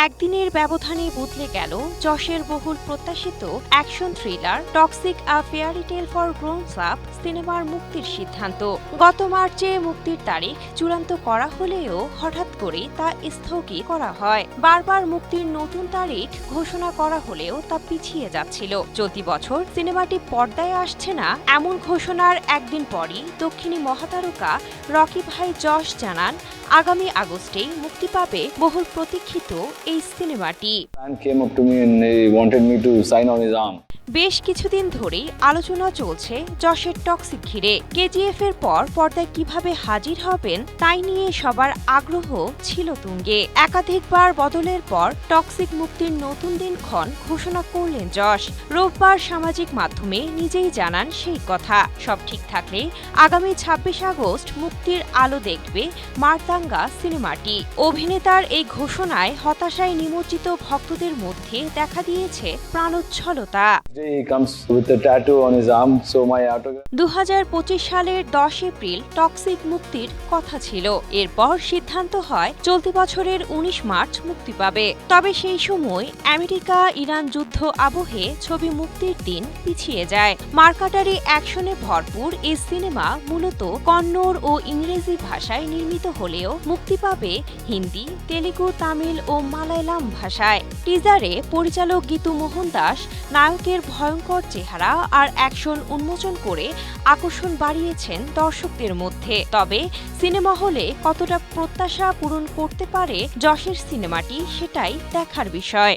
একদিনের ব্যবধানে বদলে গেল যশের বহুল প্রত্যাশিত action thriller Toxic a fairy tale for grownups সিনেমার মুক্তির সিদ্ধান্ত। গত মার্চে মুক্তির তারিখ চূড়ান্ত করা হলেও হঠাৎ করে তা স্থগিত করা হয়। বারবার মুক্তির নতুন তারিখ ঘোষণা করা হলেও তা পিছিয়ে যাচ্ছিল। চলতি বছর সিনেমাটি পর্দায় আসছে না এমন ঘোষণার একদিন পরই দক্ষিণী মহাতারকা রকি ভাই যশ জানান, আগামী আগস্টেই মুক্তি পাবে বহুল প্রতীক্ষিত এই সিনেমাটি। Man came up to me and he wanted me to sign on his arm. বেশ কিছুদিন ধরেই আলোচনা চলছে যশের টক্সিক ঘিরে। কেজিএফ এর পর পর্দায় কিভাবে হাজির হবেন তাই নিয়ে সবার আগ্রহ ছিল তুঙ্গে। একাধিকবার বদলের পর টক্সিক মুক্তির নতুন দিনক্ষণ ঘোষণা করলেন যশ। রোববার সামাজিক মাধ্যমে নিজেই জানান সেই কথা। সব ঠিক থাকলে আগামী ২৬ আগস্ট মুক্তির আলো দেখবে মারদাঙ্গা সিনেমাটি। অভিনেতার এই ঘোষণায় হতাশায় নিমজ্জিত ভক্তদের মধ্যে দেখা দিয়েছে প্রাণোচ্ছলতা। He comes with a tattoo on his arm, so my autograph. ২০২৫ সালের ১০ এপ্রিল টক্সিক মুক্তির কথা ছিল। এরপর সিদ্ধান্ত হয় চলতি বছরের ১৯ মার্চ মুক্তি পাবে। তবে সেই সময় আমেরিকা ইরান যুদ্ধ আবহে ছবি মুক্তির দিন পিছিয়ে যায়। মার্কাটারি অ্যাকশনে ভরপুর এই সিনেমা মূলত কন্নড় ও ইংরেজি ভাষায় নির্মিত হলেও মুক্তি পাবে হিন্দি, তেলেগু, তামিল ও মালায়ালাম ভাষায়। টিজারে পরিচালক গীতু মোহন দাস নায়কের ভয়ঙ্কর চেহারা আর অ্যাকশন উন্মোচন করে আকর্ষণ বাড়িয়েছেন দর্শকদের মধ্যে। তবে সিনেমা হলে কতটা প্রত্যাশা পূরণ করতে পারে যশের সিনেমাটি সেটাই দেখার বিষয়।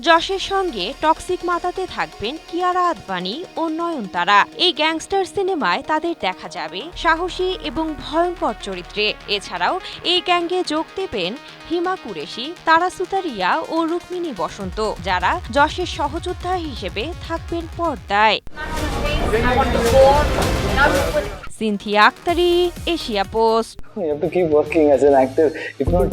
যশের সঙ্গে টক্সিক মাতাতে থাকবেন কিয়ারা আদবানি ও নয়নতারা। এই গ্যাংস্টার সিনেমায় তাদের দেখা যাবে সাহসী এবং ভয়ঙ্কর চরিত্রে। এছাড়াও এই গ্যাংগে যোগ দেবেন হিমা কুরেশি, তারা সুতারিয়া ও রুক্মিণী বসন্ত, যারা যশের সহযোদ্ধা হিসেবে থাকবেন পর্দায়। Cynthia Aktari, Asia Post. You have to keep working as an actor. If not,